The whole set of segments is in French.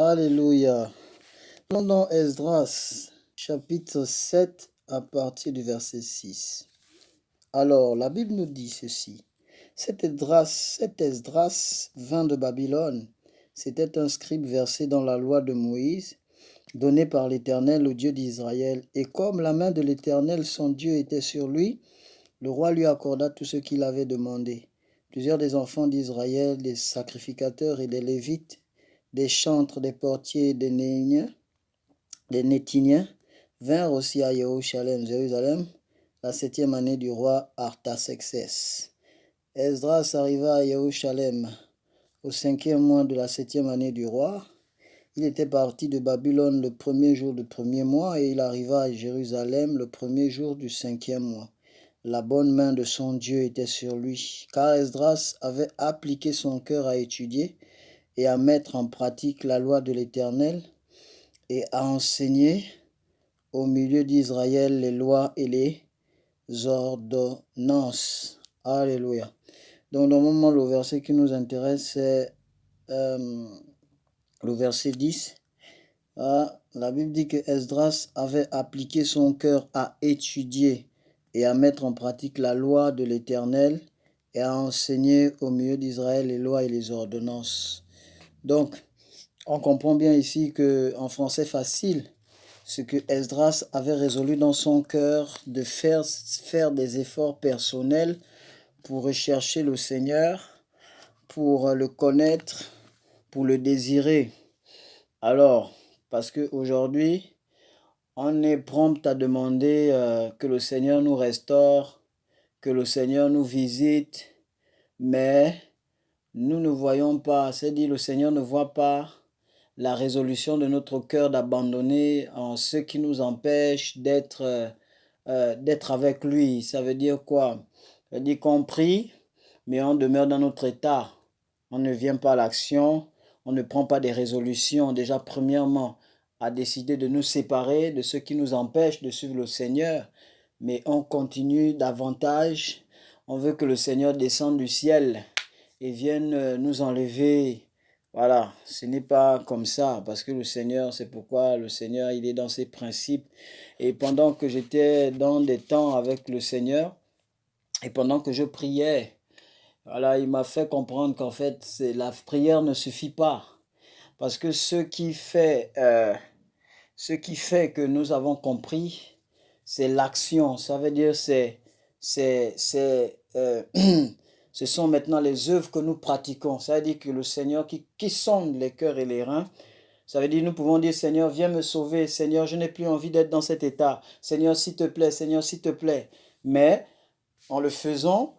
Alléluia. Nous dans Esdras, chapitre 7, à partir du verset 6. Alors, la Bible nous dit ceci. Cet Esdras vint de Babylone. C'était un scribe versé dans la loi de Moïse, donné par l'Éternel au Dieu d'Israël. Et comme la main de l'Éternel, son Dieu, était sur lui, le roi lui accorda tout ce qu'il avait demandé. Plusieurs des enfants d'Israël, des sacrificateurs et des Lévites, des chantres, des portiers, des Nétiniens, vinrent aussi à Jérusalem, la 7e année du roi Artaxerxès. Esdras arriva à Jérusalem au 5e mois de la 7e année du roi. Il était parti de Babylone le premier jour du premier mois et il arriva à Jérusalem le premier jour du 5e mois. La bonne main de son Dieu était sur lui, car Esdras avait appliqué son cœur à étudier et à mettre en pratique la loi de l'Éternel et à enseigner au milieu d'Israël les lois et les ordonnances. Alléluia. Donc, normalement, le verset qui nous intéresse, c'est le verset 10. La Bible dit que Esdras avait appliqué son cœur à étudier et à mettre en pratique la loi de l'Éternel et à enseigner au milieu d'Israël les lois et les ordonnances. Donc, on comprend bien ici que, en français facile, ce que Esdras avait résolu dans son cœur de faire des efforts personnels pour rechercher le Seigneur, pour le connaître, pour le désirer. Alors, parce qu'aujourd'hui, on est prompt à demander que le Seigneur nous restaure, que le Seigneur nous visite, mais nous ne voyons pas, c'est-à-dire le Seigneur ne voit pas la résolution de notre cœur d'abandonner en ce qui nous empêche d'être avec lui. Ça veut dire quoi? Ça veut dire qu'on prie, mais on demeure dans notre état. On ne vient pas à l'action, on ne prend pas des résolutions. Déjà, premièrement, à décider de nous séparer de ce qui nous empêche de suivre le Seigneur. Mais on continue davantage. On veut que le Seigneur descende du ciel et vienne nous enlever. Voilà, ce n'est pas comme ça, parce que le Seigneur, c'est pourquoi le Seigneur, il est dans ses principes. Et pendant que j'étais dans des temps avec le Seigneur, et pendant que je priais, voilà, il m'a fait comprendre qu'en fait, la prière ne suffit pas. Parce que ce qui fait que nous avons compris, c'est l'action. Ça veut dire, ce sont maintenant les œuvres que nous pratiquons. Ça veut dire que le Seigneur qui sonde les cœurs et les reins, ça veut dire nous pouvons dire, Seigneur, viens me sauver. Seigneur, je n'ai plus envie d'être dans cet état. Seigneur, s'il te plaît, Seigneur, s'il te plaît. Mais en le faisant,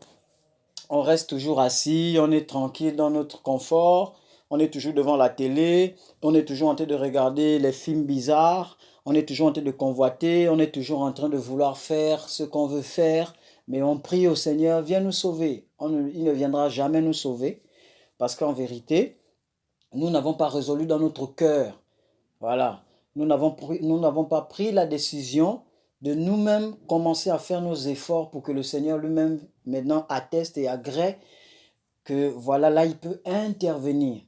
on reste toujours assis, on est tranquille dans notre confort, on est toujours devant la télé, on est toujours en train de regarder les films bizarres, on est toujours en train de convoiter, on est toujours en train de vouloir faire ce qu'on veut faire, mais on prie au Seigneur, viens nous sauver. Il ne viendra jamais nous sauver, parce qu'en vérité, nous n'avons pas résolu dans notre cœur. Voilà, nous n'avons pas pris la décision de nous-mêmes commencer à faire nos efforts pour que le Seigneur lui-même maintenant atteste et agrée que voilà, là il peut intervenir.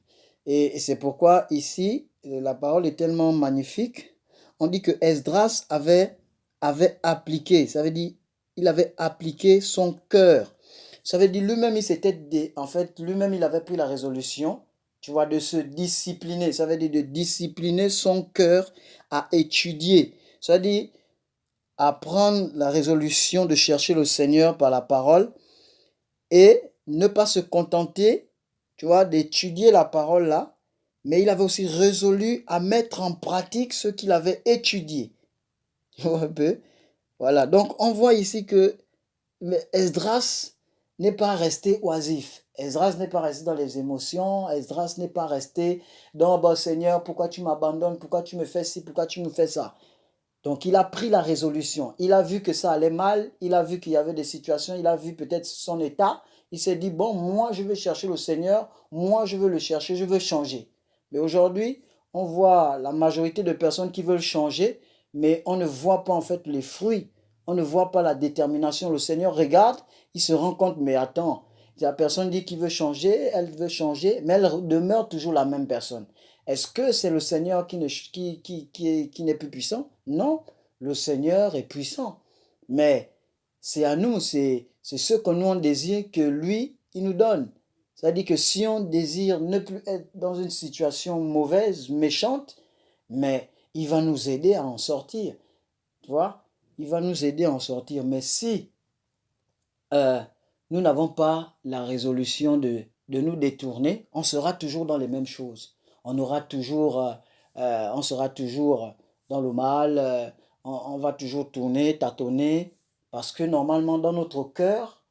Et c'est pourquoi ici, la parole est tellement magnifique. On dit que Esdras avait appliqué, ça veut dire il avait appliqué son cœur. Ça veut dire lui-même lui-même il avait pris la résolution, tu vois, de se discipliner. Ça veut dire de discipliner son cœur à étudier. Ça veut dire à prendre la résolution de chercher le Seigneur par la parole et ne pas se contenter, tu vois, d'étudier la parole là, mais il avait aussi résolu à mettre en pratique ce qu'il avait étudié. Tu vois un peu? Voilà, donc on voit ici que Esdras n'est pas resté oisif. Esdras n'est pas resté dans les émotions. Esdras n'est pas resté dans, bon Seigneur, pourquoi tu m'abandonnes, pourquoi tu me fais ci, pourquoi tu me fais ça. Donc il a pris la résolution. Il a vu que ça allait mal. Il a vu qu'il y avait des situations. Il a vu peut-être son état. Il s'est dit, bon, moi je veux chercher le Seigneur. Moi je veux le chercher. Je veux changer. Mais aujourd'hui, on voit la majorité de personnes qui veulent changer, mais on ne voit pas en fait les fruits. On ne voit pas la détermination. Le Seigneur regarde, il se rend compte, mais attends, la personne dit qu'il veut changer, elle veut changer, mais elle demeure toujours la même personne. Est-ce que c'est le Seigneur qui n'est plus puissant? Non, le Seigneur est puissant. Mais c'est à nous, c'est ce que nous on désire que lui, il nous donne. C'est-à-dire que si on désire ne plus être dans une situation mauvaise, méchante, mais il va nous aider à en sortir. Tu vois? Il va nous aider à en sortir. Mais si nous n'avons pas la résolution de nous détourner, on sera toujours dans les mêmes choses. On sera toujours dans le mal, on va toujours tourner, tâtonner, parce que normalement dans notre cœur,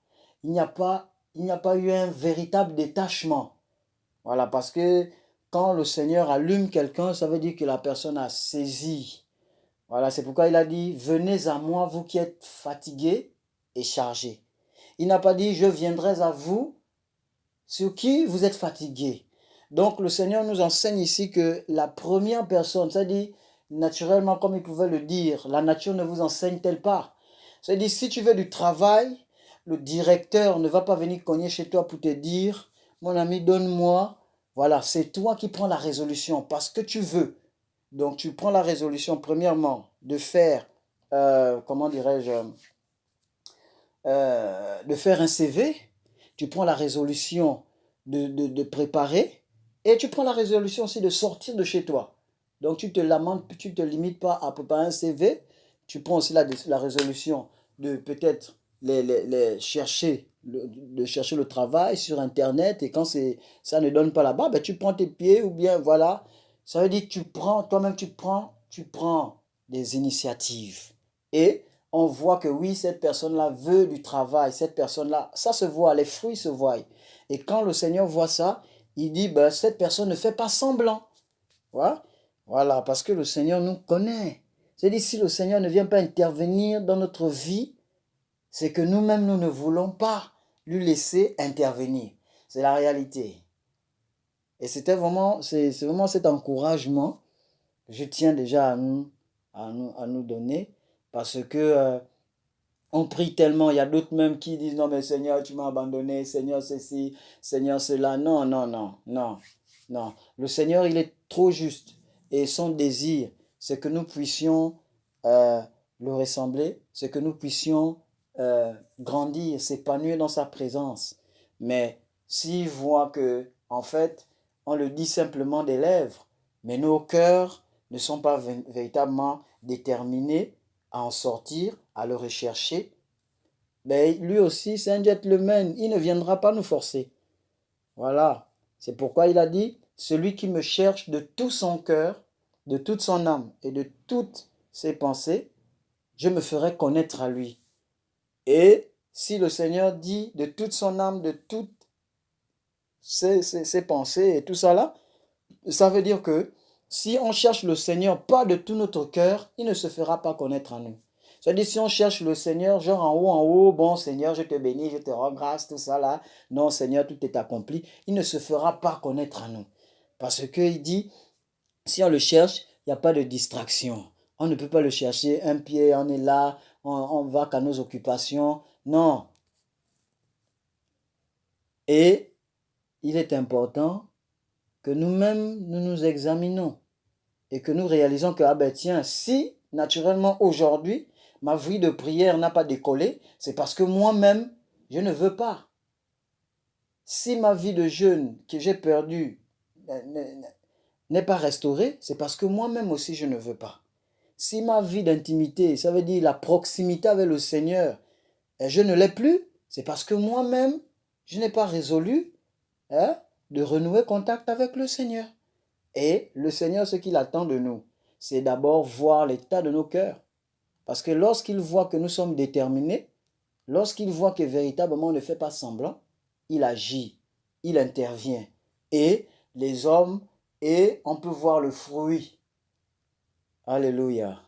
il n'y a pas eu un véritable détachement. Voilà, parce que quand le Seigneur allume quelqu'un, ça veut dire que la personne a saisi. Voilà, c'est pourquoi il a dit, venez à moi, vous qui êtes fatigués et chargés. Il n'a pas dit, je viendrai à vous, sur qui vous êtes fatigués. Donc le Seigneur nous enseigne ici que la première personne, c'est-à-dire naturellement, comme il pouvait le dire, la nature ne vous enseigne-t-elle pas? C'est-à-dire, si tu veux du travail, le directeur ne va pas venir cogner chez toi pour te dire, mon ami, donne-moi. Voilà, c'est toi qui prends la résolution parce que tu veux. Donc tu prends la résolution, premièrement, de faire, comment dirais-je, de faire un CV, tu prends la résolution de préparer, et tu prends la résolution aussi de sortir de chez toi. Donc tu te limites pas à préparer un CV, tu prends aussi la résolution de peut-être chercher, de chercher le travail sur Internet, et quand ça ne donne pas là-bas, ben tu prends tes pieds, ou bien voilà, ça veut dire que toi-même tu prends des initiatives. Et on voit que oui, cette personne-là veut du travail, cette personne-là, ça se voit, les fruits se voient. Et quand le Seigneur voit ça, il dit, ben, cette personne ne fait pas semblant. Voilà, voilà, parce que le Seigneur nous connaît. C'est-à-dire, si le Seigneur ne vient pas intervenir dans notre vie, c'est que nous-mêmes, nous ne voulons pas lui laisser intervenir. C'est la réalité. Et c'est vraiment cet encouragement que je tiens déjà à nous donner, parce que on prie tellement, il y a d'autres même qui disent, non mais Seigneur, tu m'as abandonné, Seigneur ceci, Seigneur cela. Non, non, non, non, non. Le Seigneur, il est trop juste. Et son désir, c'est que nous puissions le ressembler, c'est que nous puissions grandir, s'épanouir dans sa présence. Mais s'il voit que, en fait, on le dit simplement des lèvres, mais nos cœurs ne sont pas véritablement déterminés à en sortir, à le rechercher, ben lui aussi c'est un gentleman, il ne viendra pas nous forcer. Voilà, c'est pourquoi il a dit, celui qui me cherche de tout son cœur, de toute son âme et de toutes ses pensées, je me ferai connaître à lui. Et si le Seigneur dit de toute son âme, de toutes ses pensées et tout ça là, ça veut dire que si on cherche le Seigneur pas de tout notre cœur, il ne se fera pas connaître à nous. C'est-à-dire, si on cherche le Seigneur, genre en haut, bon Seigneur, je te bénis, je te rends grâce, tout ça là. Non, Seigneur, tout est accompli. Il ne se fera pas connaître à nous. Parce qu'il dit, si on le cherche, il n'y a pas de distraction. On ne peut pas le chercher, un pied, on est là, on va qu'à nos occupations. Non. Et il est important que nous-mêmes, nous nous examinons et que nous réalisons que, ah ben tiens, si naturellement aujourd'hui, ma vie de prière n'a pas décollé, c'est parce que moi-même, je ne veux pas. Si ma vie de jeûne que j'ai perdue n'est pas restaurée, c'est parce que moi-même aussi, je ne veux pas. Si ma vie d'intimité, ça veut dire la proximité avec le Seigneur, je ne l'ai plus, c'est parce que moi-même, je n'ai pas résolu de renouer contact avec le Seigneur. Et le Seigneur, ce qu'il attend de nous, c'est d'abord voir l'état de nos cœurs. Parce que lorsqu'il voit que nous sommes déterminés, lorsqu'il voit que véritablement on ne fait pas semblant, il agit, il intervient. Et les hommes, et on peut voir le fruit. Alléluia.